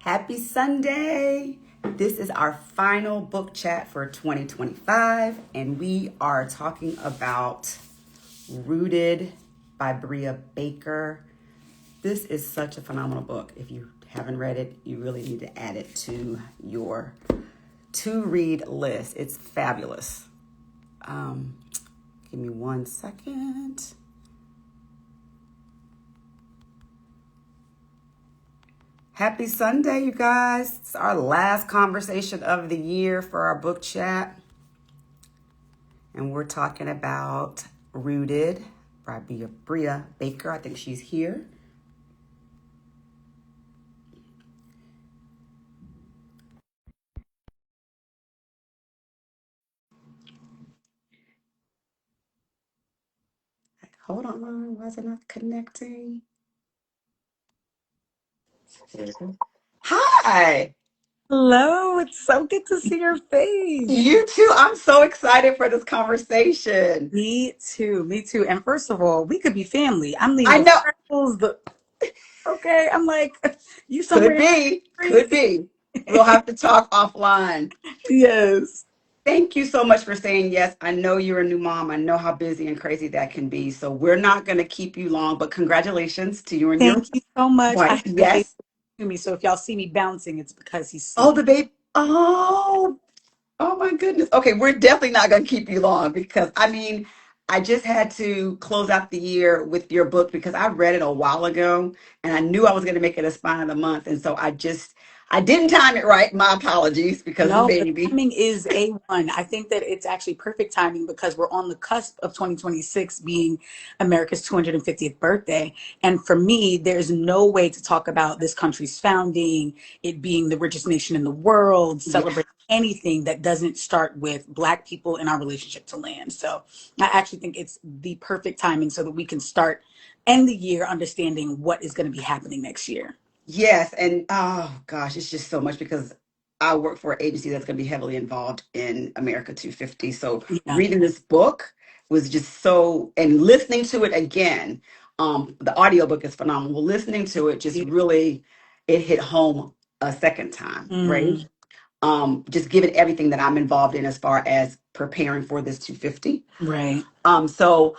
Happy Sunday! This is our final book chat for 2025, and we are talking about Rooted by Brea Baker. This is such a phenomenal book. If you haven't read it, you really need to add it to your to-read list. It's fabulous. Give me 1 second. Happy Sunday, you guys. It's our last conversation of the year for our book chat. And we're talking about Rooted by Brea Baker. I think she's here. Hold on, why is it not connecting? Hi. Hello, it's so good to see your face. You too. I'm so excited for this conversation. Me too, me too. And first of all, we could be family. I'm leaving I the know. freckles, the okay. I'm like, you Could somewhere in be. the Could be. We'll have to talk offline. streets? Yes. Thank you so much for saying yes. I know you're a new mom. I know how busy and crazy that can be. So we're not going to keep you long, but congratulations to you and your Thank you so much. I wife. have the baby Yes. to me, so if y'all see me bouncing, it's because he's Oh, sleeping. the baby. Oh my goodness. Okay, we're definitely not going to keep you long because I just had to close out the year with your book because I read it a while ago and I knew I was going to make it a spine of the month. And so I didn't time it right. My apologies because of the No, the baby. timing is A1. I think that it's actually perfect timing because we're on the cusp of 2026 being America's 250th birthday. And for me, there's no way to talk about this country's founding, it being the richest nation in the world, Yeah. celebrate anything that doesn't start with Black people and our relationship to land. So I actually think it's the perfect timing so that we can end the year understanding what is going to be happening next year. Yes, and oh gosh, it's just so much because I work for an agency that's going to be heavily involved in America 250. So Yeah. reading this book was just so, and listening to it again, the audiobook is phenomenal. Listening to it just really, it hit home a second time, right? Mm, Just given everything that I'm involved in as far as preparing for this 250. right. So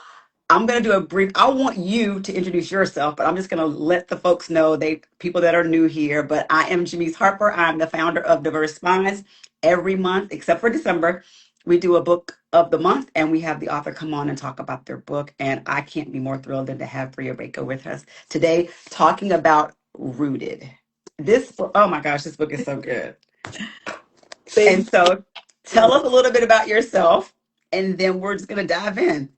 I'm going to do a brief. I want you to introduce yourself, but I'm just going to let the folks know, people that are new here. But I am Jamise Harper. I'm the founder of Diverse Minds. Every month, except for December, we do a book of the month, and we have the author come on and talk about their book. And I can't be more thrilled than to have Brea Baker with us today, talking about Rooted. Oh my gosh, this book is so good. And Thank so, you. tell us a little bit about yourself, and then we're just going to dive in.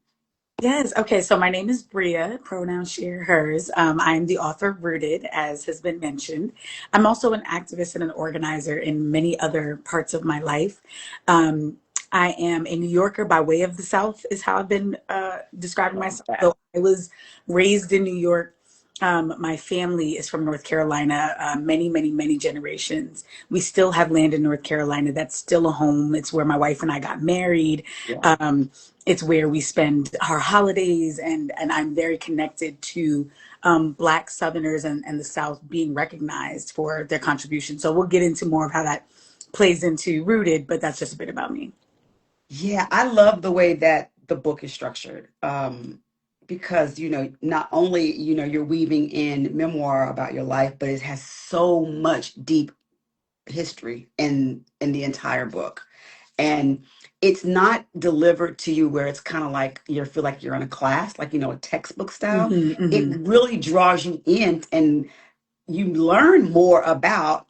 Yes. Okay. So my name is Brea, pronouns she, her, hers. I'm the author of Rooted, as has been mentioned. I'm also an activist and an organizer in many other parts of my life. Um, I am a New Yorker by way of the South, is how I've been describing Love myself. that. So I was raised in New York. My family is from North Carolina, many, many, many generations. We still have land in North Carolina. That's still a home. It's where my wife and I got married. Yeah. Um, it's where we spend our holidays, and I'm very connected to Black Southerners and the South being recognized for their contribution. So we'll get into more of how that plays into Rooted, but that's just a bit about me. Yeah, I love the way that the book is structured. Because, not only, you're weaving in memoir about your life, but it has so much deep history in the entire book. And it's not delivered to you where it's kind of like you feel like you're in a class, like, a textbook style. Hmm, It hmm. really draws you in and you learn more about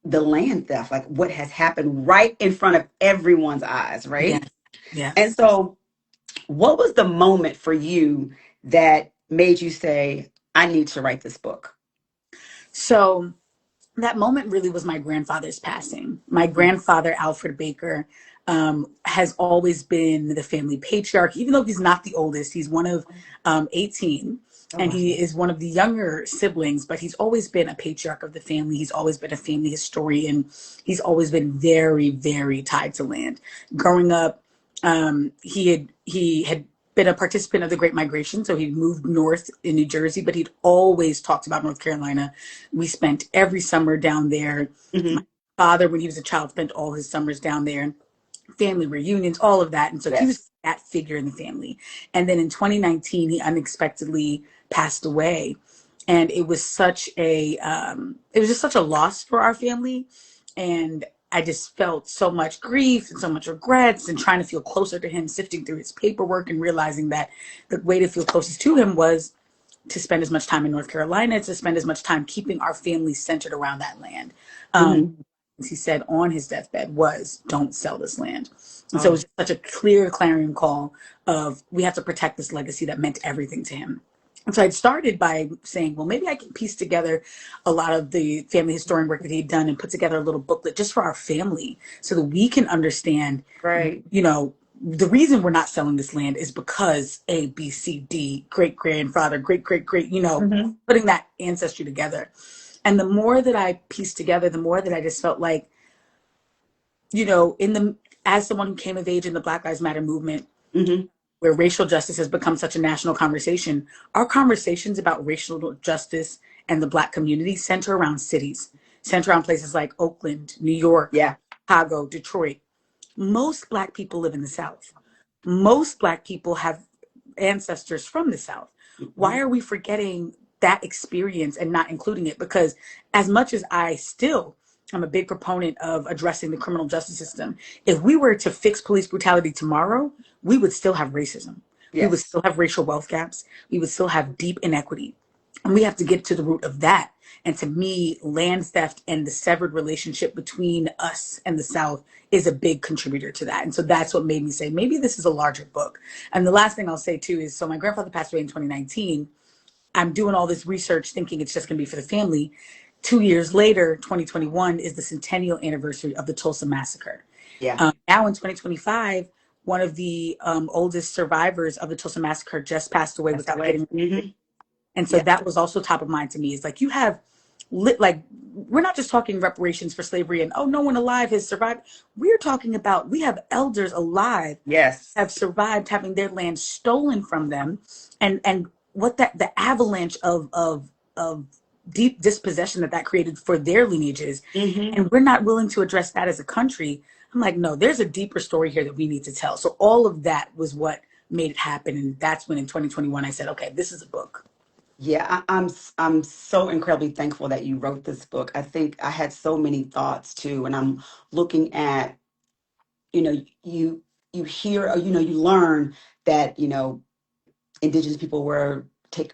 the land theft, like what has happened right in front of everyone's eyes, right? Yes, And yes. so what was the moment for you that made you say, I need to write this book? So that moment really was my grandfather's passing. My grandfather, Alfred Baker, has always been the family patriarch, even though he's not the oldest. He's one of 18, Oh, and wow. he is one of the younger siblings, but he's always been a patriarch of the family. He's always been a family historian. He's always been very, very tied to land. Growing up, he had been a participant of the Great Migration. So he moved north in New Jersey, but he'd always talked about North Carolina. We spent every summer down there. My Hmm. father, when he was a child, spent all his summers down there, family reunions, all of that. And so he was Yes. that figure in the family. And then in 2019, he unexpectedly passed away. And it was just such a loss for our family. And I just felt so much grief and so much regrets and trying to feel closer to him, sifting through his paperwork and realizing that the way to feel closest to him was to spend as much time in North Carolina, to spend as much time keeping our family centered around that land. Um, Hmm. he said on his deathbed was, "Don't sell this land." And so it Oh, was just such a clear clarion call of we have to protect this legacy that meant everything to him. And so I started by saying, well, maybe I can piece together a lot of the family historian work that he'd done and put together a little booklet just for our family so that we can understand, right. you know, the reason we're not selling this land is because A, B, C, D, great grandfather, great, great, great, Hmm. putting that ancestry together. And the more that I pieced together, the more that I just felt like, as someone who came of age in the Black Lives Matter movement, Hmm. where racial justice has become such a national conversation, our conversations about racial justice and the Black community center around cities, center around places like Oakland, New York, Yeah. Chicago, Detroit. Most Black people live in the South. Most Black people have ancestors from the South. Why Hmm. are we forgetting that experience and not including it? Because as much as I'm a big proponent of addressing the criminal justice system, if we were to fix police brutality tomorrow, we would still have racism. We would Yes. still have racial wealth gaps. We would still have deep inequity. And we have to get to the root of that. And to me, land theft and the severed relationship between us and the South is a big contributor to that. And so that's what made me say, maybe this is a larger book. And the last thing I'll say too is, so my grandfather passed away in 2019. I'm doing all this research thinking it's just going to be for the family. 2 years later, 2021 is the centennial anniversary of the Tulsa massacre. Yeah. Now in 2025, one of the oldest survivors of the Tulsa massacre just passed away That's the without way. getting. Hmm. And so Yeah. that was also top of mind to me. Is like you have like we're not just talking reparations for slavery and oh no one alive has survived. We're talking about we have elders alive Yes. have survived having their land stolen from them, and what that the avalanche of deep dispossession that created for their lineages, Hmm. and we're not willing to address that as a country. I'm like, no, there's a deeper story here that we need to tell. So all of that was what made it happen, and that's when in 2021 I said, okay, this is a book. Yeah, I'm so incredibly thankful that you wrote this book. I think I had so many thoughts too, and I'm looking at, you know, you hear, or, you learn that, indigenous people were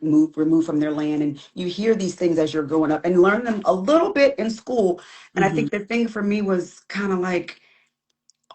removed from their land, and you hear these things as you're growing up and learn them a little bit in school. And I Hmm. think the thing for me was kind of like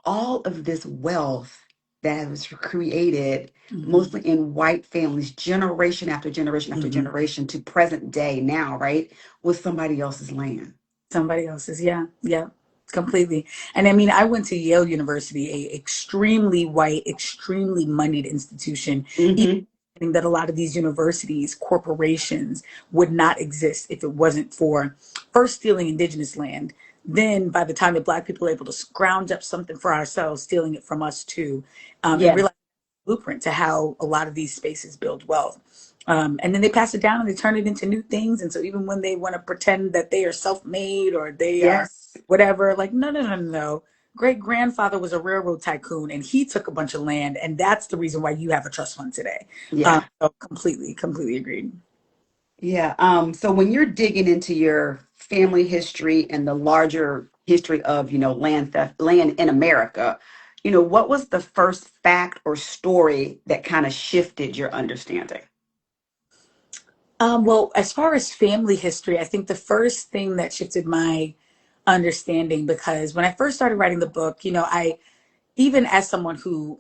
all of this wealth that was created Hmm. mostly in white families, generation after generation after Hmm. generation to present day now, right, was somebody else's land. Somebody else's, yeah, yeah, completely. And I mean, I went to Yale University, a extremely white, extremely moneyed institution. Even Hmm. that a lot of these universities, corporations would not exist if it wasn't for first stealing indigenous land. Then, by the time that Black people were able to scrounge up something for ourselves, stealing it from us too, and Yeah. realize blueprint to how a lot of these spaces build wealth. And then they pass it down and they turn it into new things. And so even when they want to pretend that they are self-made or they are Yes. whatever, like, no, no, no, no, no. Great grandfather was a railroad tycoon and he took a bunch of land. And that's the reason why you have a trust fund today. Yeah. So completely, completely agreed. Yeah. So when you're digging into your family history and the larger history of, land theft, land in America, what was the first fact or story that kind of shifted your understanding? Well, as far as family history, I think the first thing that shifted my understanding, because when I first started writing the book, even as someone who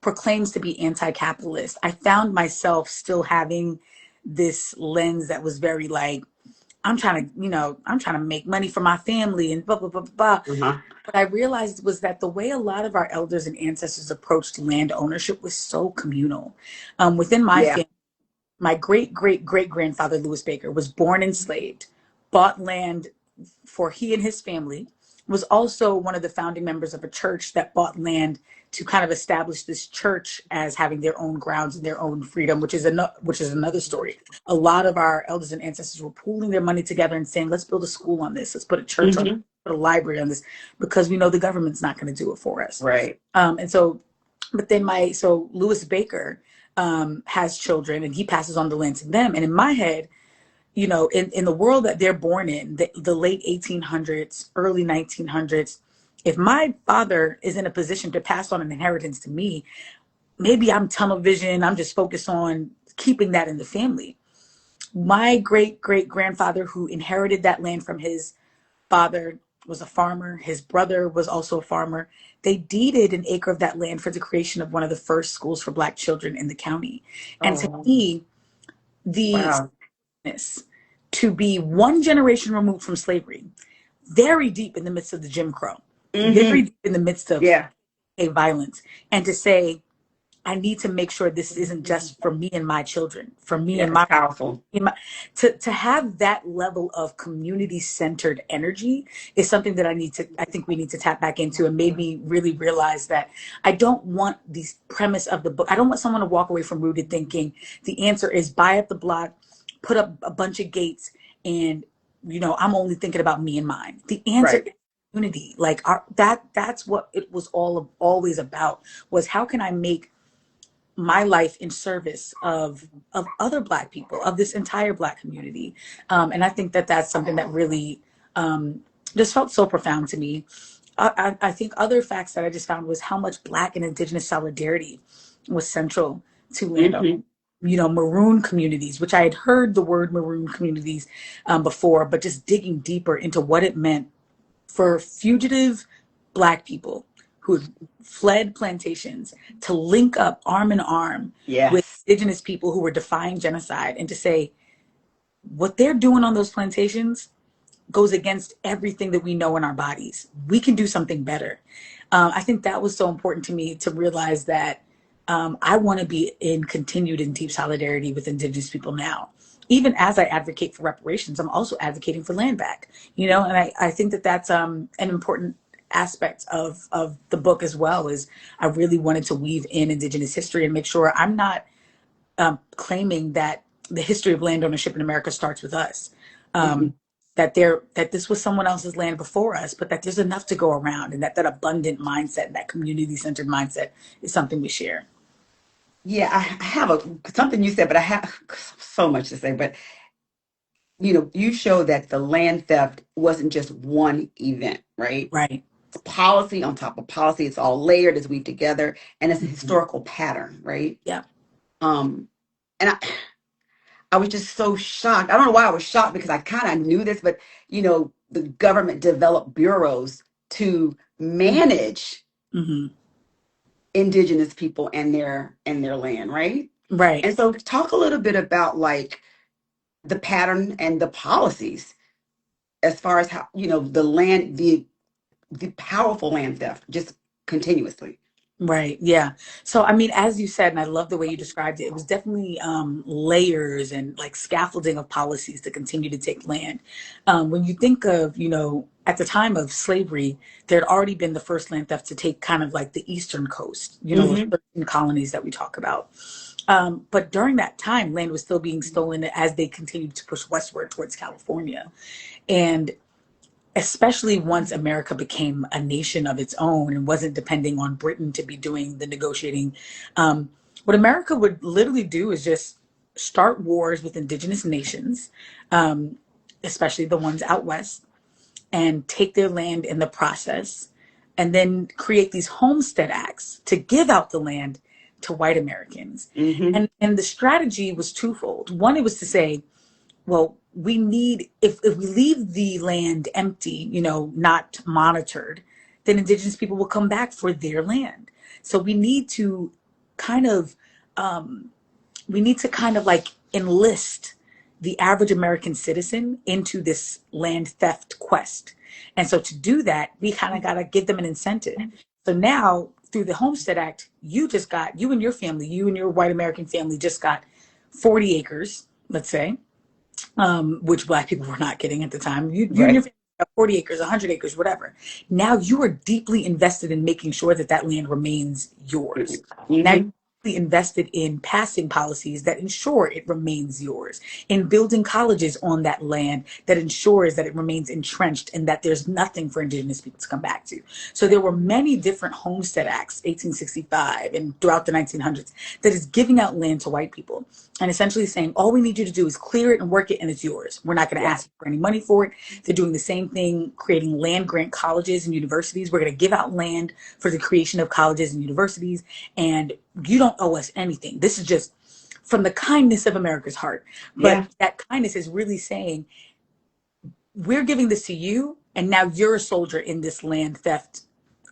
proclaims to be anti-capitalist, I found myself still having this lens that was very like, I'm trying to make money for my family and blah, blah, blah, blah, blah. Uh-huh. What I realized was that the way a lot of our elders and ancestors approached land ownership was so communal. Within my Yeah. family, my great, great, great grandfather, Lewis Baker, was born enslaved, bought land for he and his family, was also one of the founding members of a church that bought land to kind of establish this church as having their own grounds and their own freedom, which is another story. A lot of our elders and ancestors were pooling their money together and saying, "Let's build a school on this. Let's put a church on, Hmm. put a library on this, because we know the government's not going to do it for us." Right. And so, but then Lewis Baker has children, and he passes on the land to them. And in my head, in the world that they're born in, the late 1800s, early 1900s, if my father is in a position to pass on an inheritance to me, maybe I'm tunnel vision. I'm just focused on keeping that in the family. My great great grandfather, who inherited that land from his father, was a farmer. His brother was also a farmer. They deeded an acre of that land for the creation of one of the first schools for Black children in the county. And to Oh, me, the wow. to be one generation removed from slavery, very deep in the midst of the Jim Crow, very Hmm. deep in the midst of Yeah. a violence, and to say, I need to make sure this isn't just for me and my children, for me Yeah, and it's my powerful. to have that level of community centered energy is something that I think we need to tap back into, and made me really realize that I don't want the premise of the book. I don't want someone to walk away from Rooted thinking the answer is buy up the block, put up a bunch of gates, and I'm only thinking about me and mine. The answer Right. is unity. Like that's what it was always about, was how can I make my life in service of other Black people, of this entire Black community. And I think that that's something that really um, just felt so profound to me. I think other facts that I just found was how much Black and Indigenous solidarity was central to land owners. Hmm. Maroon communities, which I had heard the word maroon communities before, but just digging deeper into what it meant for fugitive Black people who had fled plantations to link up arm in arm with Yes. Indigenous people who were defying genocide, and to say what they're doing on those plantations goes against everything that we know in our bodies. We can do something better. I think that was so important to me, to realize that I want to be in continued and deep solidarity with Indigenous people now. Even as I advocate for reparations, I'm also advocating for land back. And I think that that's an important aspect of the book as well. Is I really wanted to weave in Indigenous history and make sure I'm not claiming that the history of land ownership in America starts with us. Hmm. Um, that this was someone else's land before us, but that there's enough to go around, and that abundant mindset, that community centered mindset, is something we share. Yeah, I have something you said, but I have so much to say. But you show that the land theft wasn't just one event, right? Right. It's policy on top of policy. It's all layered, it's weaved together, and it's a Mhm. historical pattern, right? Yeah. Um, and I was just so shocked. I don't know why I was shocked, because I kind of knew this, but the government developed bureaus to manage Hmm. indigenous people and their land, right? Right. And so talk a little bit about like the pattern and the policies as far as how the powerful land theft just continuously. Right. Yeah. So, I mean, as you said, and I love the way you described it, it was definitely layers and like scaffolding of policies to continue to take land. When you think of, at the time of slavery, there had already been the first land theft to take kind of like the eastern coast, those Hmm. 13 colonies that we talk about. But during that time, land was still being stolen as they continued to push westward towards California. And especially once America became a nation of its own and wasn't depending on Britain to be doing the negotiating, um, what America would literally do is just start wars with indigenous nations, um, especially the ones out west, and take their land in the process, and then create these homestead acts to give out the land to white Americans. Hmm. And the strategy was twofold. One, it was to say, well, we need, if we leave the land empty, not monitored, then indigenous people will come back for their land. So kind of um, we need to kind of like enlist the average American citizen into this land theft quest. And so to do that, we kind of got to give them an incentive. So now through the Homestead Act, you and your family, you and your white American family just got 40 acres, let's say, which Black people were not getting at the time. You and your Right. family 40 acres, 100 acres, whatever. Now you are deeply invested in making sure that that land remains yours. Now Mm-hmm. invested in passing policies that ensure it remains yours, in building colleges on that land that ensures that it remains entrenched and that there's nothing for indigenous people to come back to. So there were many different Homestead Acts, 1865 and throughout the 1900s, that is giving out land to white people and essentially saying, all we need you to do is clear it and work it and it's yours. We're not going to Yeah. ask you for any money for it. They're doing the same thing, creating land grant colleges and universities. We're going to give out land for the creation of colleges and universities, and you don't owe us anything. This is just from the kindness of America's heart. But Yeah. that kindness is really saying, we're giving this to you, and now you're a soldier in this land theft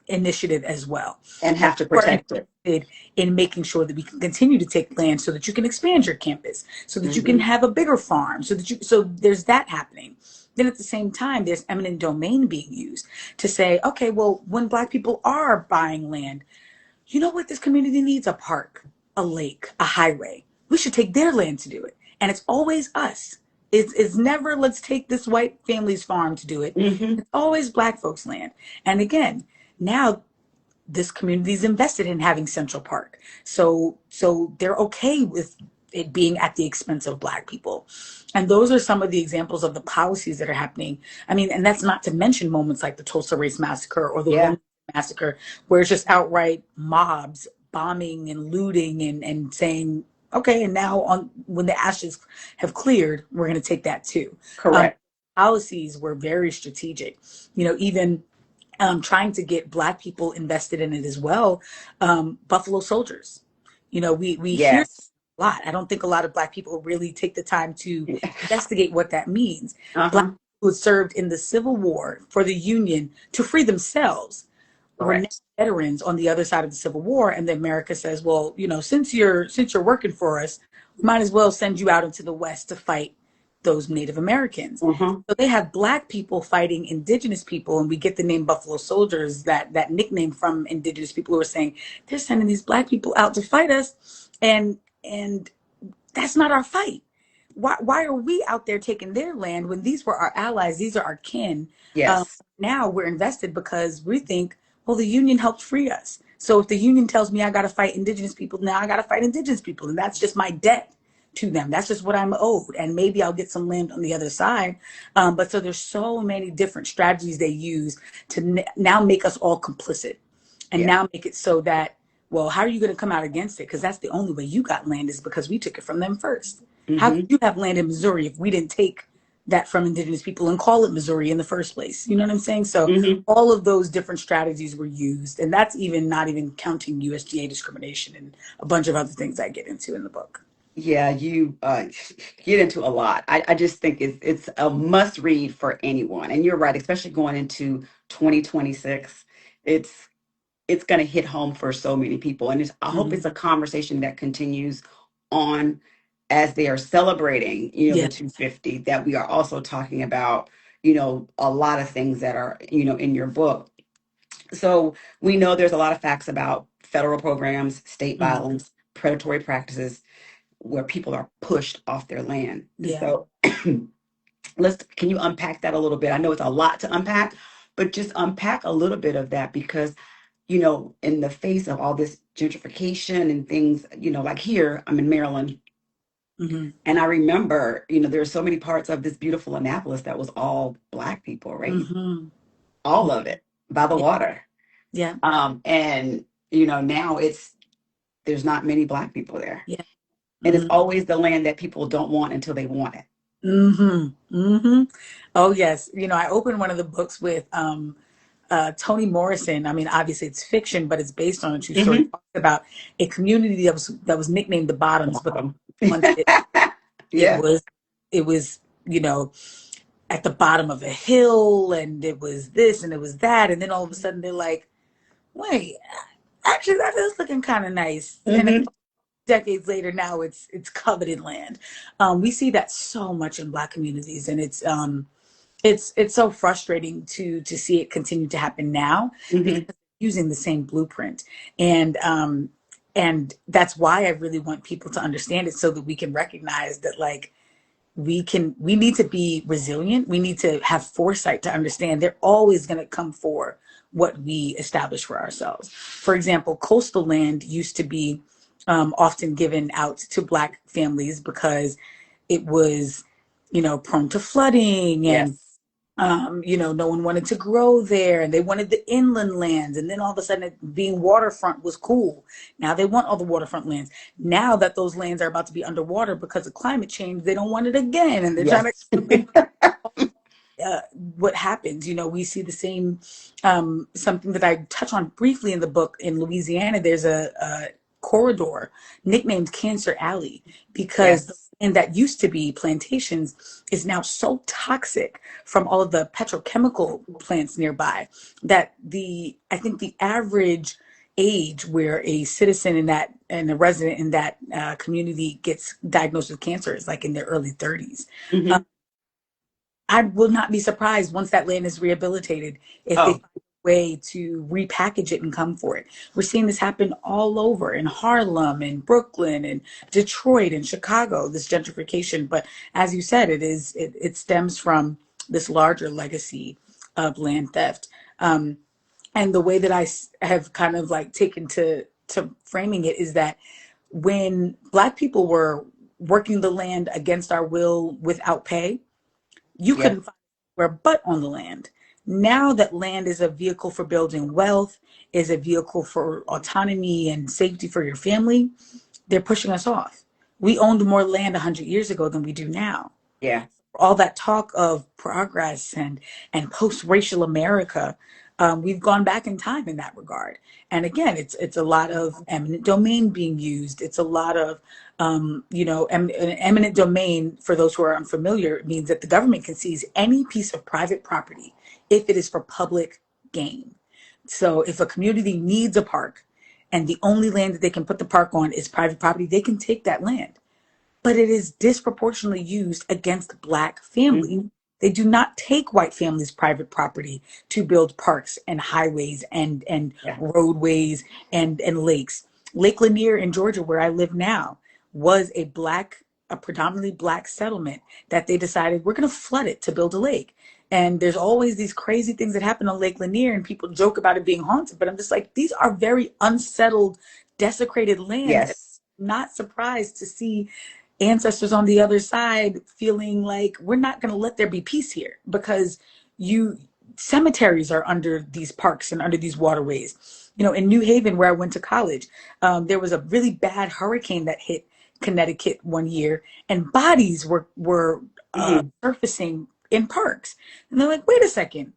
initiative as well. And And have to we're protect it. interested in making sure that we can continue to take land so that you can expand your campus, so that you can Mm-hmm. have a bigger farm, so there's that happening. Then at the same time, there's eminent domain being used to say, okay, well, when Black people are buying land, you know what this community needs? A park, a lake, a highway. We should take their land to do it. And it's always us. It's never, let's take this white family's farm to do it. Mm-hmm. It's always Black folks' land. And again, now this community is invested in having Central Park. So they're okay with it being at the expense of Black people. And those are some of the examples of the policies that are happening. I mean, and that's not to mention moments like the Tulsa Race Massacre or the Yeah. Wilmington Massacre, where it's just outright mobs bombing and looting and saying, okay, and now on when the ashes have cleared, we're going to take that too. Um, Correct. Policies were very strategic. Even trying to get Black people invested in it as well. Buffalo Soldiers. We hear Yes. a lot. I don't think a lot of Black people really take the time to investigate what that means. Black Uh-huh. people who served in the Civil War for the Union to free themselves were now Correct. veterans on the other side of the Civil War, and then America says, well, since you're working for us, we might as well send you out into the West to fight those Native Americans. Uh-huh. So they have Black people fighting indigenous people, and we get the name Buffalo Soldiers, that nickname from indigenous people who are saying they're sending these Black people out to fight us, and that's not our fight. Why are we out there taking their land when these were our allies? These are our kin. Yes. Now we're invested because we think, well, the Union helped free us. So if the Union tells me I got to fight indigenous people, now I got to fight indigenous people. And that's just my debt to them. That's just what I'm owed. And maybe I'll get some land on the other side. But so there's so many different strategies they use to now make us all complicit and Yeah. now make it so that, well, how are you going to come out against it? Because that's the only way you got land is because we took it from them first. How could Mm-hmm. you have land in Missouri if we didn't take that from indigenous people and call it Missouri in the first place? You know what I'm saying? So Mm-hmm. all of those different strategies were used, and that's even not even counting USDA discrimination and a bunch of other things I get into in the book. Yeah, you get into a lot. I just think it's a must read for anyone. And you're right, especially going into 2026. It's it's going to hit home for so many people. And I hope Hmm. it's a conversation that continues on as they are celebrating, the Yeah. 250, that we are also talking about, a lot of things that are, in your book. So we know there's a lot of facts about federal programs, state Hmm. violence, predatory practices where people are pushed off their land. Yeah. So can you unpack that a little bit? I know it's a lot to unpack, but just unpack a little bit of that because in the face of all this gentrification and things, like here, I'm in Maryland, Hmm. and I remember, there are so many parts of this beautiful Annapolis that was all Black people, right? Hmm. All of it by the Yeah. water. Yeah. And, now there's not many Black people there. Yeah. And it's Hmm. always the land that people don't want until they want it. Hmm. Hmm. Oh yes. I opened one of the books with Toni Morrison. I mean, obviously it's fiction, but it's based on a true story. It Hmm. talks about a community that was nicknamed the Bottoms, but Bottom. once it Yeah. was it was you know at the bottom of a hill, and it was this and it was that, and then all of a sudden they're like, wait, actually that is looking kind of nice, and a Hmm. couple decades later now it's coveted land. We see that so much in Black communities, and it's so frustrating to see it continue to happen now because Hmm. they're using the same blueprint, and that's why I really want people to understand it so that we can recognize that, like, we need to be resilient. We need to have foresight to understand they're always going to come for what we establish for ourselves. For example, coastal land used to be often given out to Black families because it was, prone to flooding, and Yes. no one wanted to grow there, and they wanted the inland lands. And then all of a sudden, it being waterfront was cool. Now they want all the waterfront lands. Now that those lands are about to be underwater because of climate change, they don't want it again, and they're trying to Yes. what happens. We see the same, something that I touch on briefly in the book. In Louisiana, there's a corridor nicknamed Cancer Alley because the Yes. land that used to be plantations is now so toxic from all of the petrochemical plants nearby that I think the average age where a citizen in that and a resident in that community gets diagnosed with cancer is like in their early 30s. Hmm. I will not be surprised once that land is rehabilitated if they Oh, find a way to repackage it and come for it. We're seeing this happen all over in Harlem and Brooklyn and Detroit and Chicago, this gentrification. But as you said, it stems from this larger legacy of land theft. And the way that have kind of like taken to framing it is that when Black people were working the land against our will without pay, you yeah. couldn't find anywhere but on the land. Now that land is a vehicle for building wealth, is a vehicle for autonomy and safety for your family, they're pushing us off. We owned more land 100 years ago than we do now. Yeah. All that talk of progress and post-racial America, we've gone back in time in that regard. And again, it's a lot of eminent domain being used. It's a lot of an eminent domain, for those who are unfamiliar, means that the government can seize any piece of private property if it is for public gain. So if a community needs a park and the only land that they can put the park on is private property, they can take that land, but it is disproportionately used against Black families. Hmm. They do not take white families' private property to build parks and highways and Yeah. roadways and lakes. Lake Lanier in Georgia, where I live now, was a predominantly Black settlement that they decided we're going to flood it to build a lake. And there's always these crazy things that happen on Lake Lanier, and people joke about it being haunted. But I'm just like, these are very unsettled, desecrated lands. And Yes. I'm not surprised to see ancestors on the other side feeling like we're not going to let there be peace here because you cemeteries are under these parks and under these waterways. In New Haven, where I went to college, there was a really bad hurricane that hit Connecticut one year, and bodies were Hmm. surfacing in parks, and they're like, wait a second,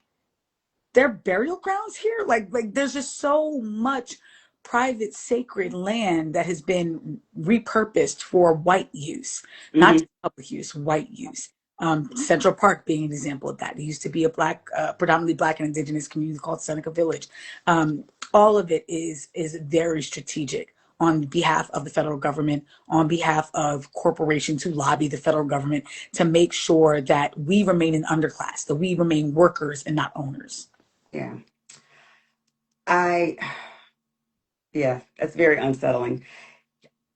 their burial grounds here, like there's just so much private sacred land that has been repurposed for white use, not Hmm. just public use, white use. Central Park being an example of that. It used to be a predominantly Black and indigenous community called Seneca Village. All of it is very strategic on behalf of the federal government, on behalf of corporations who lobby the federal government to make sure that we remain an underclass, that we remain workers and not owners. Yeah. I, yeah, that's very unsettling.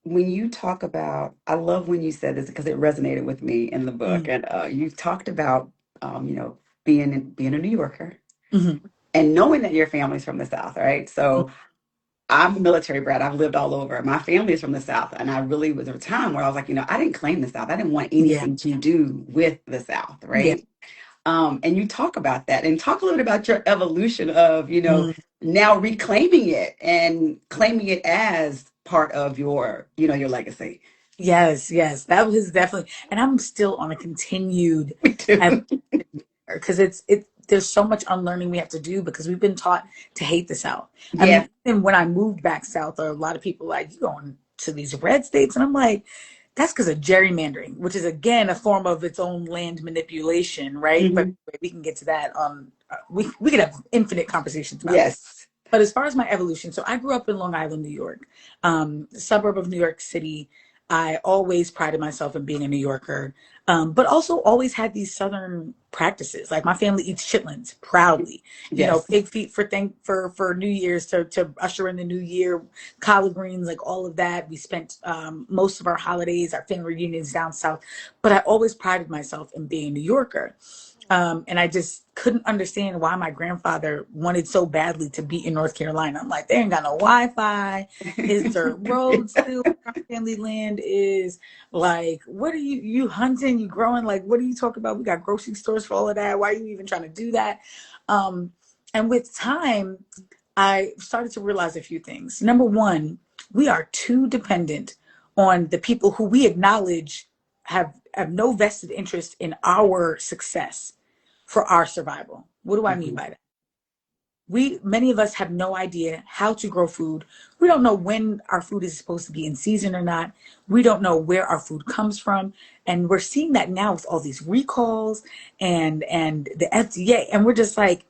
When you talk about, I love when you said this because it resonated with me in the book. Mm, And you talked about, being a New Yorker mhm, and knowing that your family's from the South, right? So I'm a military brat. I've lived all over. My family is from the South. And I really was a time where I was like, I didn't claim the South. I didn't want yeah, anything to do with the South, yeah. right? And you talk about that and talk a little bit about your evolution of, Mm, now reclaiming it and claiming it as part of your legacy. yes, yes. That was definitely, and I'm still on a continued Me too. because there's so much unlearning we have to do because we've been taught to hate the South. I Yeah. mean, even when I moved back south, a lot of people like, you going to these red states, and I'm like, that's because of gerrymandering, which is again a form of its own land manipulation, right? But Hmm. we can get to that. We could have infinite conversations about this. Yes. But as far as my evolution, so I grew up in Long Island, New York, suburb of New York City. I always prided myself in being a New Yorker, but also always had these Southern practices. Like my family eats chitlins proudly, you know, Yes. pig feet for New Year's to usher in the new year, collard greens, like all of that. We spent most of our holidays, our family reunions down south, but I always prided myself in being a New Yorker. And I just couldn't understand why my grandfather wanted so badly to be in North Carolina. I'm like, they ain't got no Wi-Fi. Is there roads still where our family land is? Like, what are you hunting? You growing? Like, what are you talking about? We got grocery stores for all of that. Why are you even trying to do that? Um, and with time, I started to realize a few things. Number one, we are too dependent on the people who we acknowledge have no vested interest in our success for our survival. What do I mean Mhm. by that? We, many of us have no idea how to grow food. We don't know when our food is supposed to be in season or not. We don't know where our food comes from. And we're seeing that now with all these recalls and the FDA. And we're just like,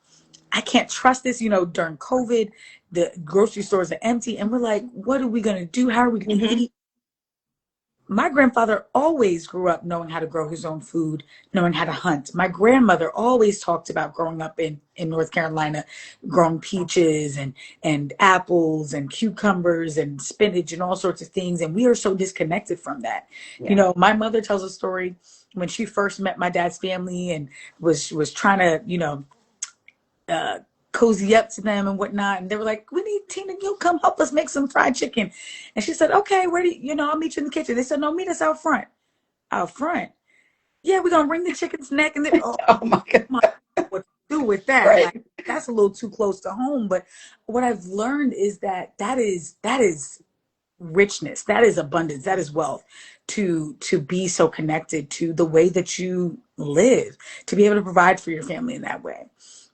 I can't trust this. You know, during COVID, the grocery stores are empty. And we're like, what are we going to do? How are we going to Mhm. eat? My grandfather always grew up knowing how to grow his own food, knowing how to hunt. My grandmother always talked about growing up in North Carolina, growing peaches and apples and cucumbers and spinach and all sorts of things. And we are so disconnected from that. You Yeah. know, my mother tells a story when she first met my dad's family and was trying to, you know, uh, cozy up to them and whatnot. And they were like, we need Tina, you come help us make some fried chicken. And she said, okay, where do you know, I'll meet you in the kitchen. They said, no, meet us out front. Out front. Yeah, we're gonna wring the chicken's neck and then oh Oh my God. my, what to do with that? Like Right. that's a little too close to home. But what I've learned is that is richness, that is abundance, that is wealth to be so connected to the way that you live, to be able to provide for your family in that way.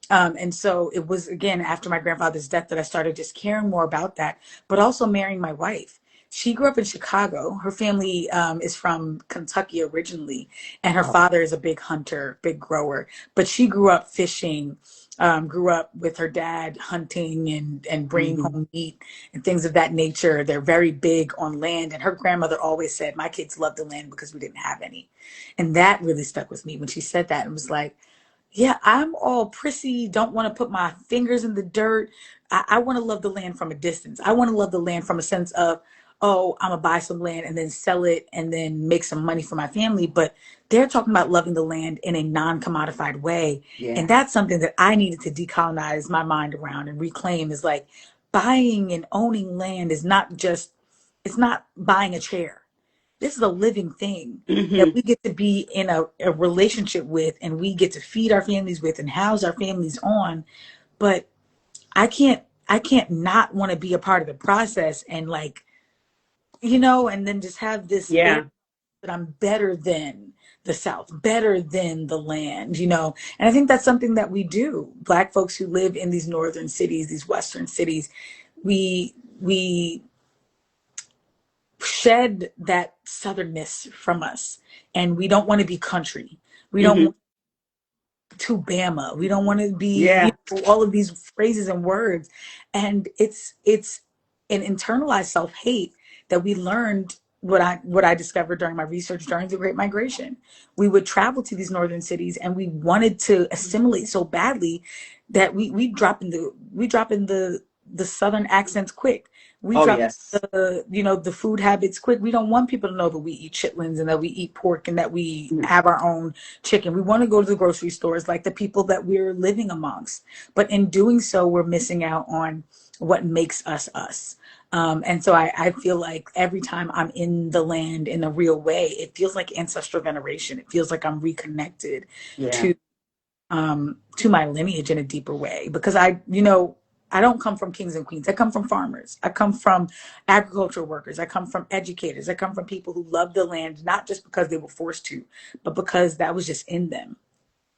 And so it was again after my grandfather's death that I started just caring more about that, but also marrying my wife. She grew up in Chicago. Her family is from Kentucky originally, and her Oh. father is a big hunter, big grower. But she grew up fishing, grew up with her dad hunting and bringing Mhm. home meat and things of that nature. They're very big on land. And her grandmother always said, my kids love the land because we didn't have any. And that really stuck with me when she said that and was like, yeah, I'm all prissy, don't want to put my fingers in the dirt. I want to love the land from a distance. I want to love the land from a sense of, oh, I'm going to buy some land and then sell it and then make some money for my family. But they're talking about loving the land in a non commodified way. And Yeah. that's something that I needed to decolonize my mind around and reclaim is like buying and owning land is not just, it's not buying a chair. This is a living thing that Hmm. we get to be in a relationship with and we get to feed our families with and house our families on. But I can't not want to be a part of the process and like, you know, and then just have this air Yeah. that I'm better than the South, better than the land, you know. And I think that's something that we do. Black folks who live in these northern cities, these western cities, we shed that southernness from us, and we don't want to be country. We don't Hmm. want to Bama. We don't want to be, you Yeah. know, all of these phrases and words. And it's an internalized self-hate that we learned what I discovered during my research during the Great Migration. We would travel to these northern cities and we wanted to assimilate so badly that we drop in the southern accents quick. We Oh drop yes. the food habits quick. We don't want people to know that we eat chitlins and that we eat pork and that we Mhm. have our own chicken. We want to go to the grocery stores like the people that we're living amongst. But in doing so, we're missing out on what makes us us. And so I feel like every time I'm in the land in a real way, it feels like ancestral veneration. It feels like I'm reconnected Yeah. to my lineage in a deeper way because I don't come from kings and queens. I come from farmers. I come from agricultural workers. I come from educators. I come from people who love the land, not just because they were forced to, but because that was just in them.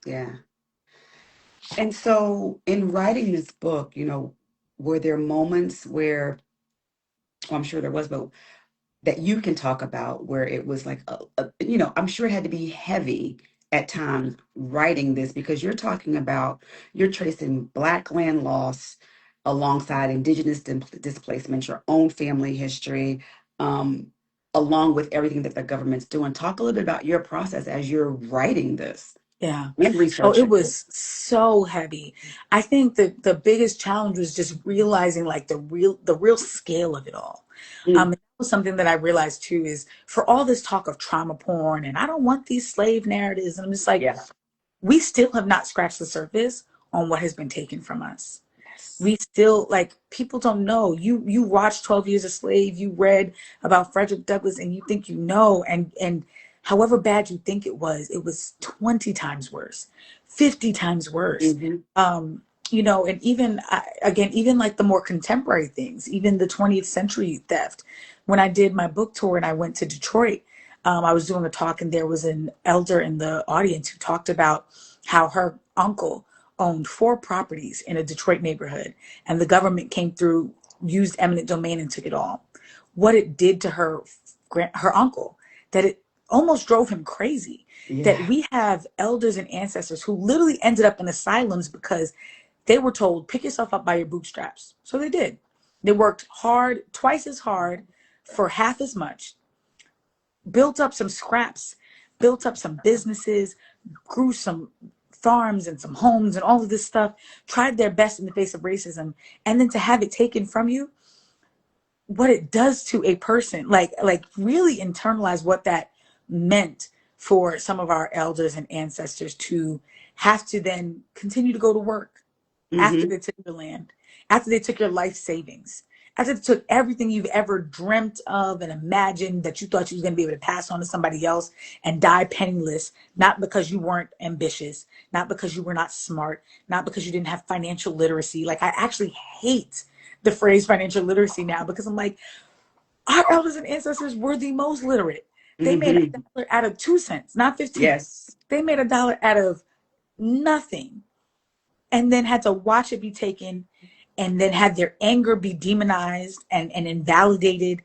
Yeah. And so in writing this book, were there moments where, well, I'm sure there was, but that you can talk about where it was like, I'm sure it had to be heavy at times writing this because you're tracing Black land loss alongside Indigenous displacement, your own family history. Um, along with everything that the government's doing. Talk a little bit about your process as you're writing this Yeah. and Oh, it researching. was so heavy. I think that the biggest challenge was just realizing like the real scale of it all. Mm, That was something that I realized too is for all this talk of trauma porn and I don't want these slave narratives. And I'm just like, yeah. we still have not scratched the surface on what has been taken from us. Yes. We still like people don't know. You watched 12 Years a Slave, you read about Frederick Douglass and you think you know and however bad you think it was 20 times worse, 50 times worse. Hmm. Um and even again, even like the more contemporary things, even the 20th century theft. When I did my book tour and I went to Detroit, I was doing a talk and there was an elder in the audience who talked about how her uncle owned 4 properties in a Detroit neighborhood, and the government came through, used eminent domain, and took it all. What it did to her uncle, that it almost drove him crazy. That Yeah. we have elders and ancestors who literally ended up in asylums because they were told, pick yourself up by your bootstraps. So they did. They worked hard, twice as hard, for half as much, built up some scraps, built up some businesses, grew some farms and some homes and all of this stuff, tried their best in the face of racism, and then to have it taken from you, what it does to a person, like really internalize what that meant for some of our elders and ancestors to have to then continue to go to work after Hmm. they took your land, after they took your life savings, after they took everything you've ever dreamt of and imagined that you thought you was going to be able to pass on to somebody else and die penniless, not because you weren't ambitious, not because you were not smart, not because you didn't have financial literacy. Like, I actually hate the phrase financial literacy now because I'm like, our elders and ancestors were the most literate. They made a Hmm. dollar out of 2 cents, not 15. Yes. They made a dollar out of nothing and then had to watch it be taken and then had their anger be demonized and invalidated.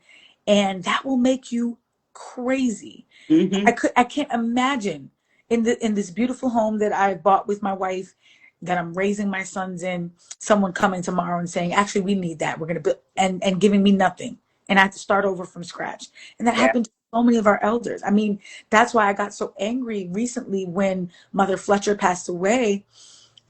And that will make you crazy. Hmm. I can't imagine in this beautiful home that I bought with my wife, that I'm raising my sons in, someone coming tomorrow and saying, actually, we need that. We're gonna build and giving me nothing. And I have to start over from scratch. And that Yeah. happened to so many of our elders. I mean, that's why I got so angry recently when Mother Fletcher passed away,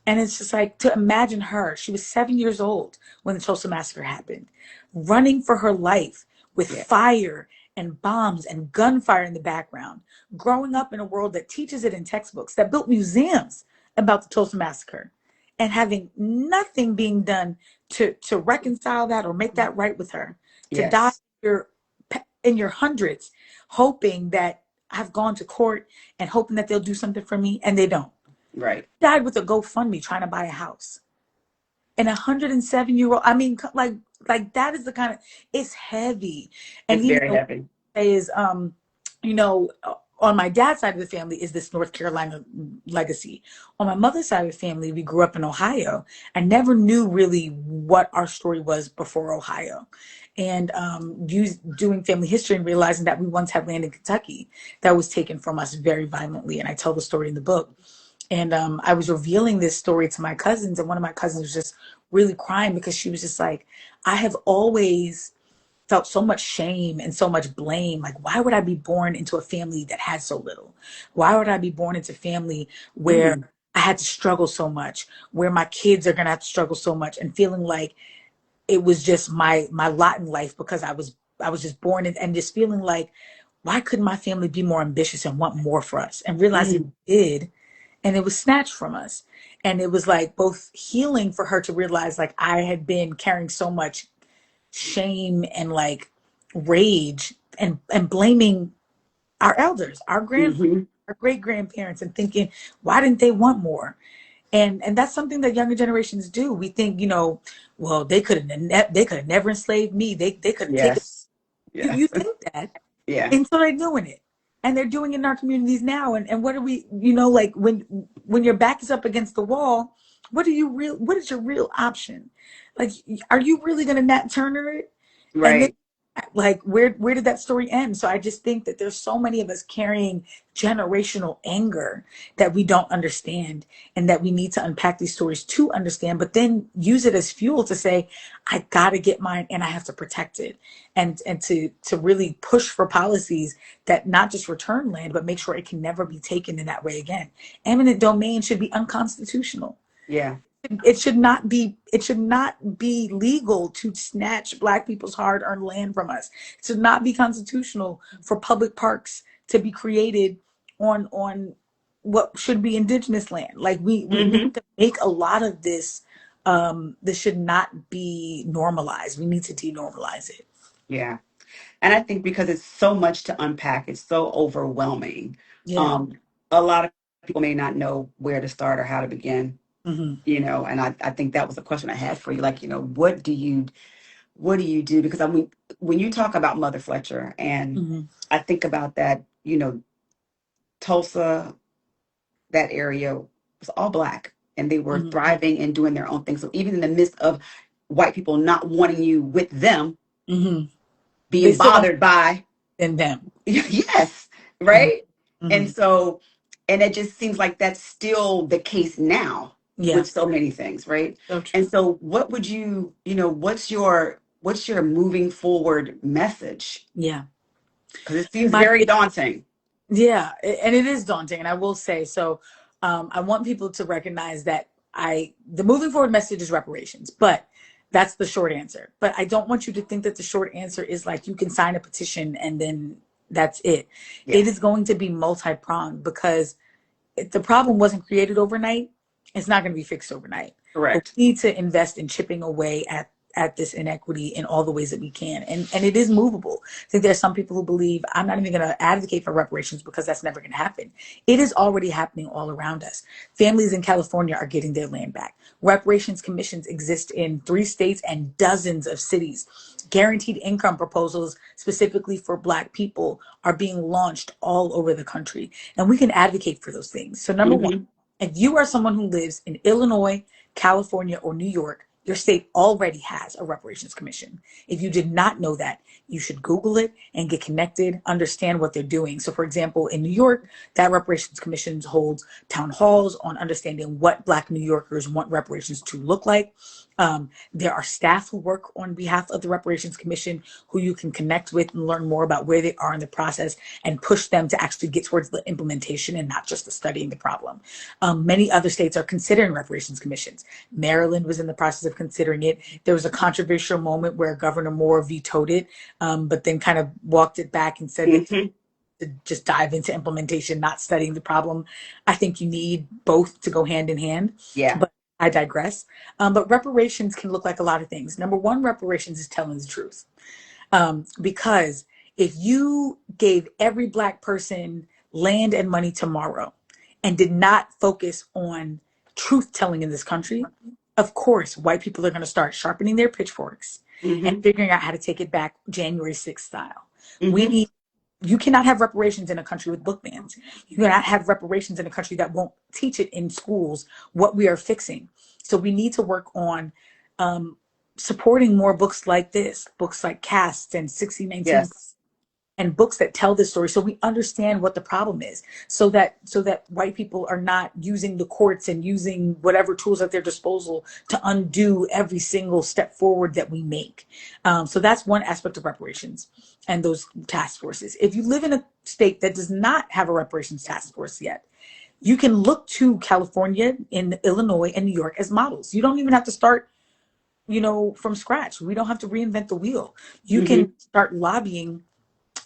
and it's just like to imagine her. She was 7 years old when the Tulsa Massacre happened, running for her life with Yeah. fire and bombs and gunfire in the background, growing up in a world that teaches it in textbooks, that built museums about the Tulsa Massacre, and having nothing being done to reconcile that or make that right with her, to die Yes. in your hundreds, hoping that I've gone to court and hoping that they'll do something for me, and they don't. Right. Died with a GoFundMe trying to buy a house. And 107-year-old, I mean, like that is the kind of, it's heavy. And It's even very the heavy. is on my dad's side of the family is this North Carolina legacy. On my mother's side of the family, we grew up in Ohio. I never knew really what our story was before Ohio. And doing family history and realizing that we once had land in Kentucky that was taken from us very violently. And I tell the story in the book. And I was revealing this story to my cousins, and one of my cousins was just really crying because she was just like, I have always felt so much shame and so much blame. Like, why would I be born into a family that had so little? Why would I be born into a family where Mm. I had to struggle so much, where my kids are gonna have to struggle so much, and feeling like it was just my lot in life because I was just born in, and just feeling like, why couldn't my family be more ambitious and want more for us? And realizing Mm. we did, and it was snatched from us. And it was like both healing for her to realize like I had been carrying so much shame and like rage and blaming our elders, Hmm. our great grandparents, and thinking, why didn't they want more? And that's something that younger generations do. We think, well, they could have never enslaved me. They could have taken. Yes. You Yes. think that Yeah. until they're doing it, and they're doing it in our communities now. And what are we, like when your back is up against the wall, what is your real option? Like, are you really going to Nat Turner it? And then Right. Like where did that story end? So I just think that there's so many of us carrying generational anger that we don't understand, and that we need to unpack these stories to understand, but then use it as fuel to say, I gotta get mine and I have to protect it. And to really push for policies that not just return land, but make sure it can never be taken in that way again. Eminent domain should be unconstitutional. Yeah. It should not be legal to snatch black people's hard-earned land from us. It should not be constitutional for public parks to be created on what should be indigenous land. Like we Hmm. have to make a lot of this. This should not be normalized. We need to denormalize it. Yeah. And I think because it's so much to unpack, it's so overwhelming. Yeah. Um, a lot of people may not know where to start or how to begin, Hmm. and I think that was a question I had for you. Like, what do you do? Because I mean, when you talk about Mother Fletcher, and Hmm. I think about that, Tulsa, that area was all black and they were Hmm. thriving and doing their own thing. So even in the midst of white people not wanting you with them, Hmm. They being still don't bothered by, in them. yes, Hmm. right? And Hmm. so, and it just seems like that's still the case now Yeah. with so many things, right? So And true. so what would what's your moving forward message? Yeah. Because it seems My very daunting. Yeah, and it is daunting. And I will say, so I want people to recognize that the moving forward message is reparations, but that's the short answer. But I don't want you to think that the short answer is like you can sign a petition and then that's it. It is Yes, going to be multi-pronged, because if the problem wasn't created overnight, it's not going to be fixed overnight. But correct. we need to invest in chipping away at this inequity in all the ways that we can. And it is movable. I think there's some people who believe I'm not even going to advocate for reparations because that's never going to happen. It is already happening all around us. Families in California are getting their land back. Reparations commissions exist in 3 states and dozens of cities. Guaranteed income proposals specifically for Black people are being launched all over the country. And we can advocate for those things. So, number one, Hmm. if you are someone who lives in Illinois, California, or New York, your state already has a reparations commission. If you did not know that, you should Google it and get connected, understand what they're doing. So, for example, in New York, that reparations commission holds town halls on understanding what Black New Yorkers want reparations to look like. There are staff who work on behalf of the reparations commission who you can connect with and learn more about where they are in the process and push them to actually get towards the implementation and not just the studying the problem. Many other states are considering reparations commissions. Maryland was in the process of considering it. There was a controversial moment where Governor Moore vetoed it, but then kind of walked it back and said that Hmm. to just dive into implementation, not studying the problem. I think you need both to go hand in hand, Yeah. but I digress. But reparations can look like a lot of things. Number one, reparations is telling the truth. Because if you gave every Black person land and money tomorrow and did not focus on truth telling in this country, of course, white people are going to start sharpening their pitchforks and Hmm. figuring out how to take it back January 6th style. We Hmm. need You cannot have reparations in a country with book bans. You cannot have reparations in a country that won't teach it in schools what we are fixing. So we need to work on um, supporting more books like this, books like Caste and 1619, Yes. and books that tell this story, so we understand what the problem is, so that white people are not using the courts and using whatever tools at their disposal to undo every single step forward that we make. So that's one aspect of reparations and those task forces. If you live in a state that does not have a reparations task force yet, you can look to California and Illinois and New York as models. You don't even have to start from scratch. We don't have to reinvent the wheel. You can Hmm. start lobbying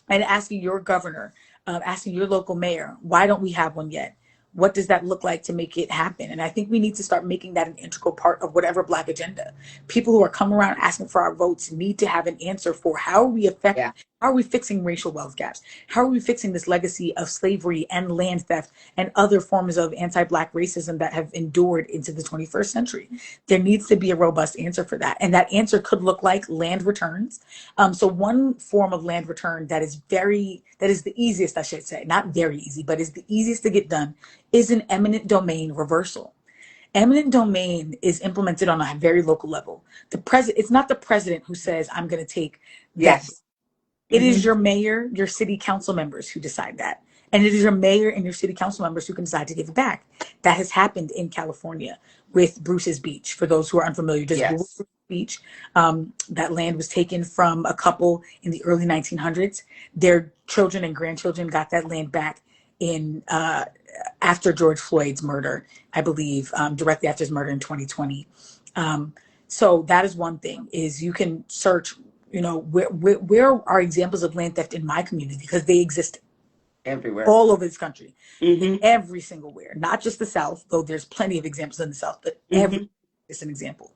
and asking your governor, asking your local mayor, why don't we have one yet? What does that look like to make it happen? And I think we need to start making that an integral part of whatever Black agenda. People who are coming around asking for our votes need to have an answer for Yeah. how are we fixing racial wealth gaps? How are we fixing this legacy of slavery and land theft and other forms of anti-Black racism that have endured into the 21st century? There needs to be a robust answer for that. And that answer could look like land returns. So one form of land return that is the easiest, I should say, not very easy, but is the easiest to get done, is an eminent domain reversal. Eminent domain is implemented on a very local level. It's not the president who says, I'm going to take that Yes. It is Hmm. your mayor, your city council members who decide that. And it is your mayor and your city council members who can decide to give it back. That has happened in California with Bruce's Beach. For those who are unfamiliar, just Google Yes. Bruce's Beach. That land was taken from a couple in the early 1900s. Their children and grandchildren got that land back in after George Floyd's murder, I believe, directly after his murder in 2020. Um, so that is one thing, is you can search, where are examples of land theft in my community, because they exist Everywhere. all over this country, Hmm. every single where, not just the South, though there's plenty of examples in the South, but every Hmm. is an example.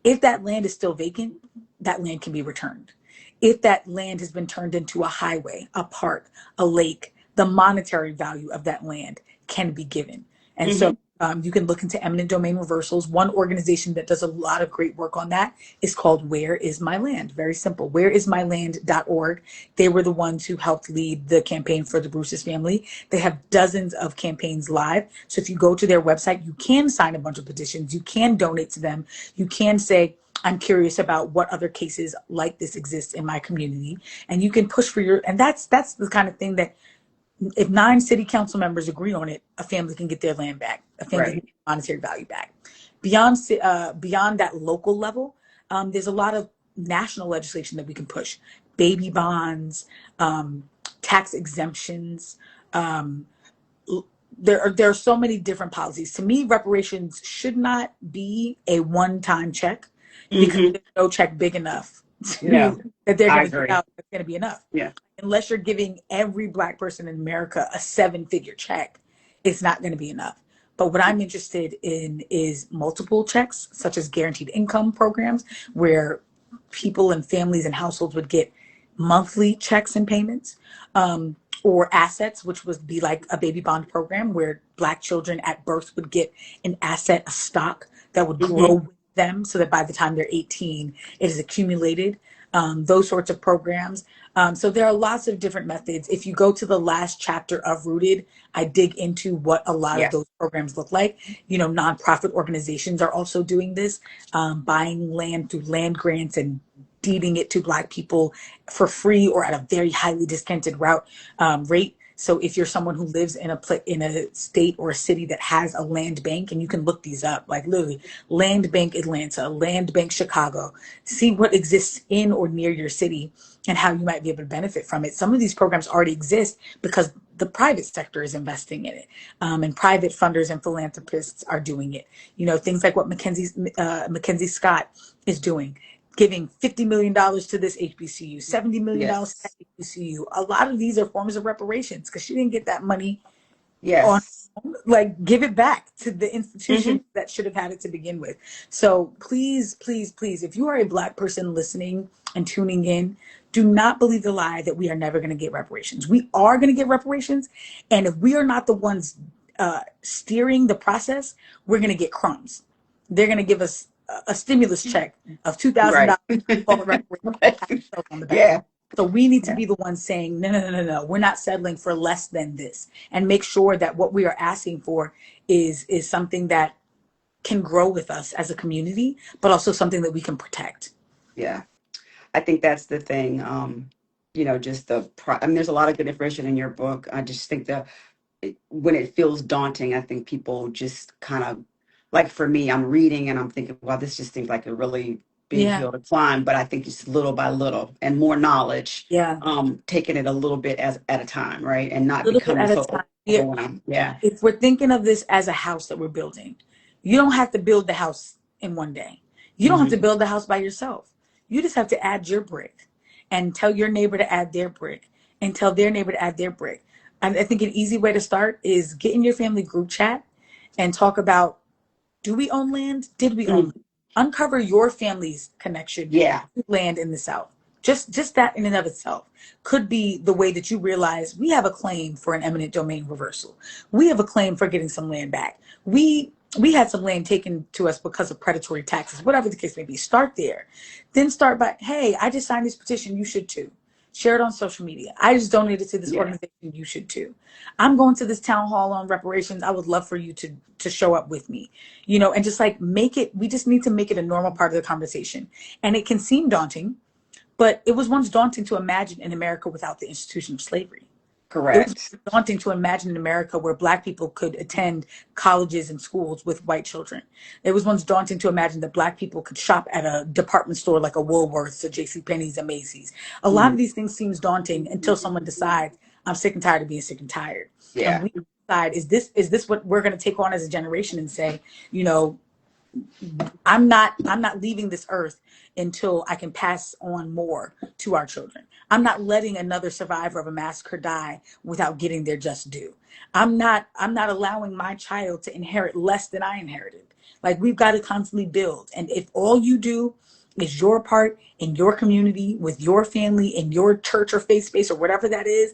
If that land is still vacant, that land can be returned. If that land has been turned into a highway, a park, a lake, the monetary value of that land can be given. And so Hmm. you can look into eminent domain reversals. One organization that does a lot of great work on that is called Where Is My Land? Very simple. Whereismyland.org. They were the ones who helped lead the campaign for the Bruce's family. They have dozens of campaigns live. So if you go to their website, you can sign a bunch of petitions. You can donate to them. You can say, I'm curious about what other cases like this exist in my community. And you can push for and that's the kind of thing that, if 9 city council members agree on it, a family can get their land back. A family can Right. get monetary value back. Beyond that local level, there's a lot of national legislation that we can push. Baby bonds, tax exemptions. Um, there are so many different policies. To me, reparations should not be a one-time check, because Hmm. there's no check big enough No, that they're I going to give agree. out that's going to be enough. Yeah. Unless you're giving every Black person in America a 7-figure check, it's not going to be enough. But what I'm interested in is multiple checks, such as guaranteed income programs, where people and families and households would get monthly checks and payments, or assets, which would be like a baby bond program where Black children at birth would get an asset, a stock that would grow Hmm. with them, so that by the time they're 18, it is accumulated. Those sorts of programs. So there are lots of different methods. If you go to the last chapter of Rooted, I dig into what a lot of Yes. those programs look like. Nonprofit organizations are also doing this, buying land through land grants and deeding it to Black people for free or at a very highly discounted rate. So if you're someone who lives in a state or a city that has a land bank, and you can look these up, like literally Land Bank Atlanta, Land Bank Chicago, see what exists in or near your city and how you might be able to benefit from it. Some of these programs already exist because the private sector is investing in it, and private funders and philanthropists are doing it. Things like what Mackenzie Scott is doing, giving $50 million to this HBCU, $70 million to that Yes. HBCU. A lot of these are forms of reparations because she didn't get that money on, Yes. like, give it back to the Hmm. institution that should have had it to begin with. So please, please, please, if you are a Black person listening and tuning in, do not believe the lie that we are never going to get reparations. We are going to get reparations, and if we are not the ones steering the process, we're going to get crumbs. They're going to give us a stimulus check of $2,000, Right. call it reparations, Right. pat ourselves on the back. Yeah. So we need to Yeah. be the ones saying, no, no, no, no, no, we're not settling for less than this, and make sure that what we are asking for is something that can grow with us as a community, but also something that we can protect. Yeah. I think that's the thing. Just I mean, there's a lot of good information in your book. I just think that when it feels daunting, I think people just kind of, like for me, I'm reading and I'm thinking, wow, this just seems like a really big Yeah, hill to climb. But I think just little by little and more knowledge, yeah, taking it a little bit as at a time, right? And a not little bit becoming at a so time. Yeah. overwhelmed. Yeah. If we're thinking of this as a house that we're building, you don't have to build the house in one day. You don't have to Hmm. build the house by yourself. You just have to add your brick and tell your neighbor to add their brick and tell their neighbor to add their brick. And I think an easy way to start is get in your family group chat and talk about, do we own land? Did we own land? Mm. Uncover your family's connection Yeah. to land in the South. Just that in and of itself could be the way that you realize we have a claim for an eminent domain reversal. We have a claim for getting some land back. We had some land taken to us because of predatory taxes, whatever the case may be. Start there. Then start by, hey, I just signed this petition, you should too. Share it on social media. I just donated to this Yeah. organization, you should too. I'm going to this town hall on reparations. I would love for you to show up with me. And just like make it, we just need to make it a normal part of the conversation. And it can seem daunting, But it was once daunting to imagine an America without the institution of slavery. It was Correct. daunting to imagine an America where Black people could attend colleges and schools with white children. It was once daunting to imagine that Black people could shop at a department store like a Woolworths, a J.C. Penney's, a Macy's. A lot Mhm. of these things seems daunting until someone decides, I'm sick and tired of being sick and tired. And Yeah. we decide, is this what we're going to take on as a generation and say, you know, I'm not leaving this earth until I can pass on more to our children. I'm not letting another survivor of a massacre die without getting their just due. I'm not allowing my child to inherit less than I inherited. Like, we've got to constantly build. And if all you do is your part in your community, with your family, in your church or faith space or whatever that is,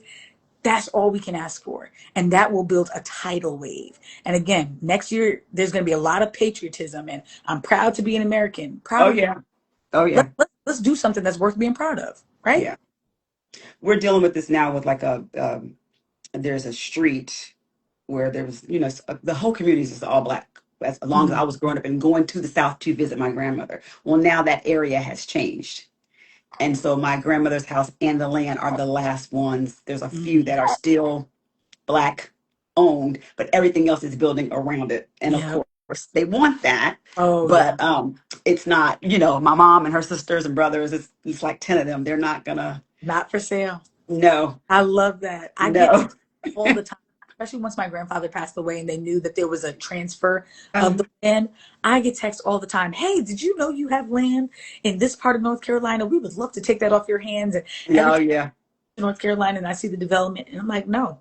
that's all we can ask for. And that will build a tidal wave. And again, next year, there's going to be a lot of patriotism. And I'm proud to be an American. Proud Oh of yeah. Oh let, yeah. let's do something that's worth being proud of, right? Yeah. We're dealing with this now with like a there's a street where there was, the whole community is just all black. As long as Mhm. I was growing up and going to the South to visit my grandmother. Well, now that area has changed. And so my grandmother's house and the land are the last ones. There's a few Mhm. that are still black owned, but everything else is building around it. And of Yeah. course, they want that, Oh, yeah. but it's not, my mom and her sisters and brothers, it's like 10 of them. They're not gonna, Not for sale. no, I love that. I get no. texts all the time, especially once my grandfather passed away and they knew that there was a transfer of the Um, land. I get texts all the time. Hey, did you know you have land in this part of North Carolina? We would love to take that off your hands. And every yeah, oh, time yeah. I'm in North Carolina and I see the development, and I'm like, no,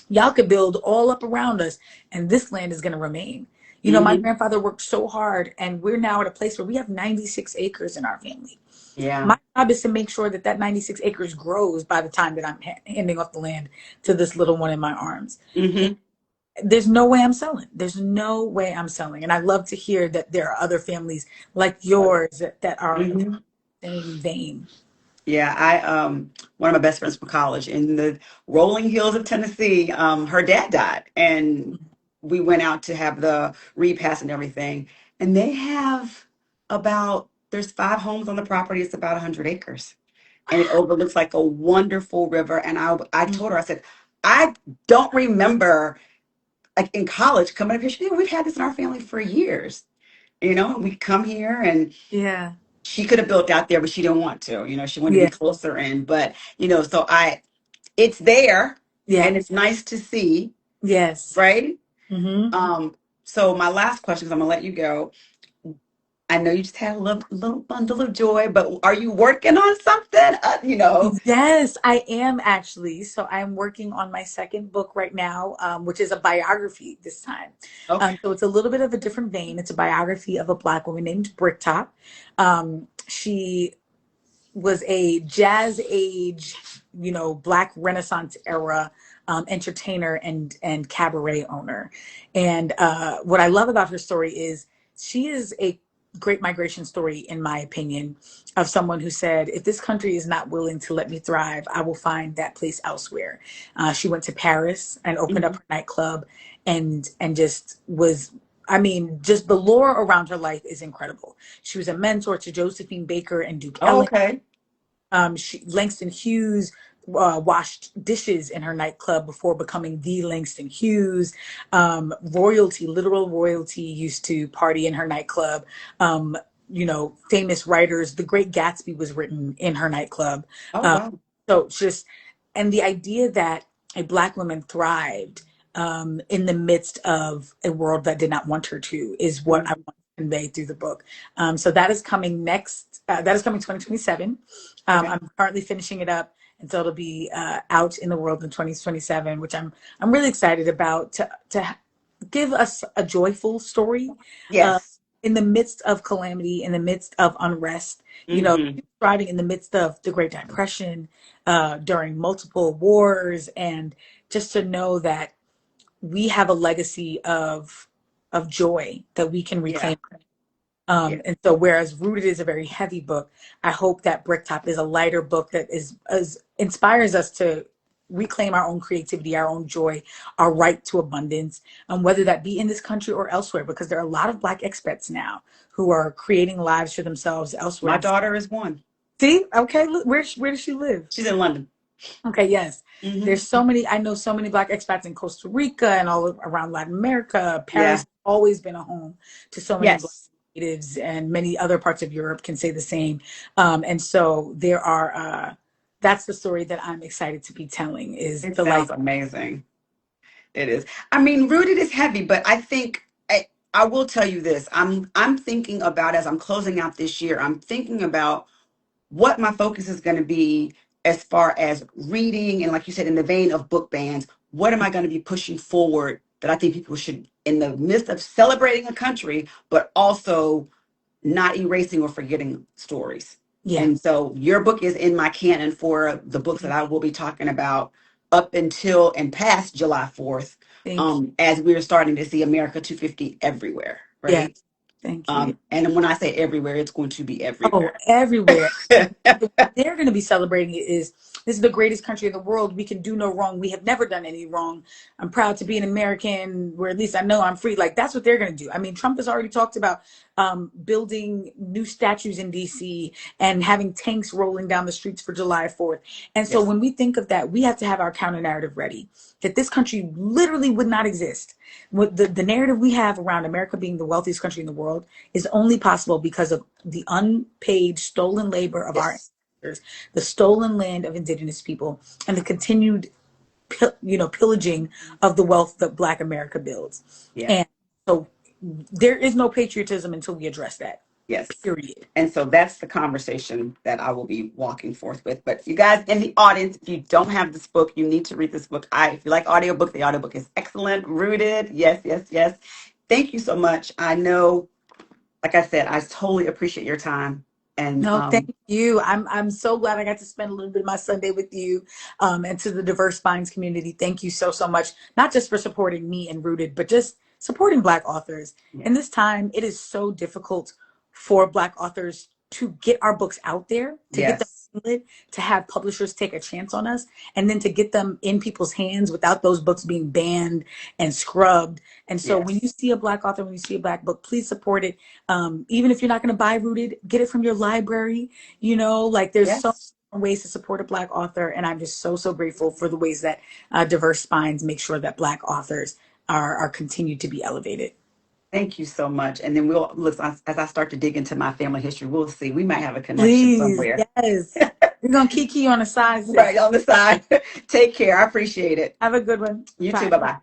y'all could build all up around us and this land is going to remain. My Hmm. grandfather worked so hard and we're now at a place where we have 96 acres in our family. Yeah. My job is to make sure that that 96 acres grows by the time that I'm handing off the land to this little one in my arms. And Hmm. there's no way I'm selling. There's no way I'm selling. And I love to hear that there are other families like yours that are in the Hmm. same vein. Yeah, I one of my best friends from college in the rolling hills of Tennessee, her dad died and we went out to have the repast and everything. And they have there's 5 homes on the property, it's about 100 acres. And it overlooks like a wonderful river. And I told her, I said, I don't remember like in college coming up here. She said, we've had this in our family for years. And we come here and Yeah. she could have built out there, but she didn't want to. She wanted to be Yeah. closer in. But so it's there, Yeah. and it's nice to see, Yes. right? Hmm. So my last question, because I'm gonna let you go. I know you just had a little bundle of joy, but are you working on something? Yes, I am actually. So I'm working on my second book right now, which is a biography this time. Okay. So it's a little bit of a different vein. It's a biography of a Black woman named Bricktop. She was a jazz age, Black Renaissance era entertainer and cabaret owner. And what I love about her story is she is a great migration story, in my opinion, of someone who said, if this country is not willing to let me thrive, I will find that place elsewhere. She went to Paris and opened up Hmm. her nightclub and just was, I mean, just the lore around her life is incredible. She was a mentor to Josephine Baker and Duke Oh, Ellington. okay. Langston Hughes washed dishes in her nightclub before becoming the Langston Hughes. Royalty, literal royalty, used to party in her nightclub. Famous writers. The Great Gatsby was written in her nightclub. Oh, Um, wow. so just, and the idea that a Black woman thrived in the midst of a world that did not want her to is what I Mhm. want to convey through the book. So that is coming next. That is coming 2027. Okay. I'm currently finishing it up, and so it'll be out in the world in 2027, which I'm really excited about to give us a joyful story uh, Yes. in the midst of calamity, in the midst of unrest. Hmm. Thriving in the midst of the Great Depression, during multiple wars, and just to know that we have a legacy of joy that we can Yeah. reclaim. Yeah. And so, whereas Rooted is a very heavy book, I hope that Bricktop is a lighter book that inspires us to reclaim our own creativity, our own joy, our right to abundance, and whether that be in this country or elsewhere, because there are a lot of Black expats now who are creating lives for themselves elsewhere. My And daughter is one. See, okay, look, where does she live? She's in London. Okay, yes. Hmm. There's so many, I know so many Black expats in Costa Rica and around Latin America. Paris Yeah. has always been a home to so many Black Yes. natives, and many other parts of Europe can say the same. And so that's the story that I'm excited to be telling is It the life. sounds amazing. It is. I mean, rooted is heavy, but I think I will tell you this. I'm thinking about as I'm closing out this year. I'm thinking about what my focus is going to be as far as reading and, like you said, in the vein of book bans. What am I going to be pushing forward that I think people should, in the midst of celebrating a country, but also not erasing or forgetting stories. Yeah. And so your book is in my canon for the books that I will be talking about up until and past July 4th, Thank you. as we're starting to see America 250 everywhere, Yeah. right? Thank you. And when I say everywhere, it's going to be Oh, everywhere. everywhere. They're going to be celebrating it is this is the greatest country in the world. We can do no wrong. We have never done any wrong. I'm proud to be an American, where at least I know I'm free. Like that's what they're going to do. I mean, Trump has already talked about building new statues in DC and having tanks rolling down the streets for July 4th. And so Yes, when we think of that, we have to have our counter narrative ready that this country literally would not exist. What the narrative we have around America being the wealthiest country in the world is only possible because of the unpaid stolen labor of our yes, ancestors, the stolen land of indigenous people, and the continued pillaging of the wealth that Black America builds. yeah, And so there is no patriotism until we address that. yes. Period. And so that's the conversation that I will be walking forth with. But you guys in the audience, if you don't have this book, you need to read this book. If you like audiobook, the audiobook is excellent. Rooted. Yes, yes, yes. Thank you so much. I know, like I said, I totally appreciate your time. And No, thank you. I'm so glad I got to spend a little bit of my Sunday with you, and to the Diverse Spines community. Thank you so so much. Not just for supporting me and Rooted, but just supporting Black authors. yeah, In this time, it is so difficult for Black authors to get our books out there, to get them yes, lit, to have publishers take a chance on us, and then to get them in people's hands without those books being banned and scrubbed. And so when you yes, see a Black author, when you see a Black book, please support it. Even if you're not going to buy Rooted, get it from your library. Like there's so yes. many ways to support a Black author. And I'm just so, so grateful for the ways that Diverse Spines make sure that Black authors are continued to be elevated. Thank you so much. And then we'll look as I start to dig into my family history. We'll see. We might have a connection Please, somewhere. yes. We're going to kiki on the side, sis. Right on the side. Take care. I appreciate it. Have a good one. You too. Bye. Bye bye.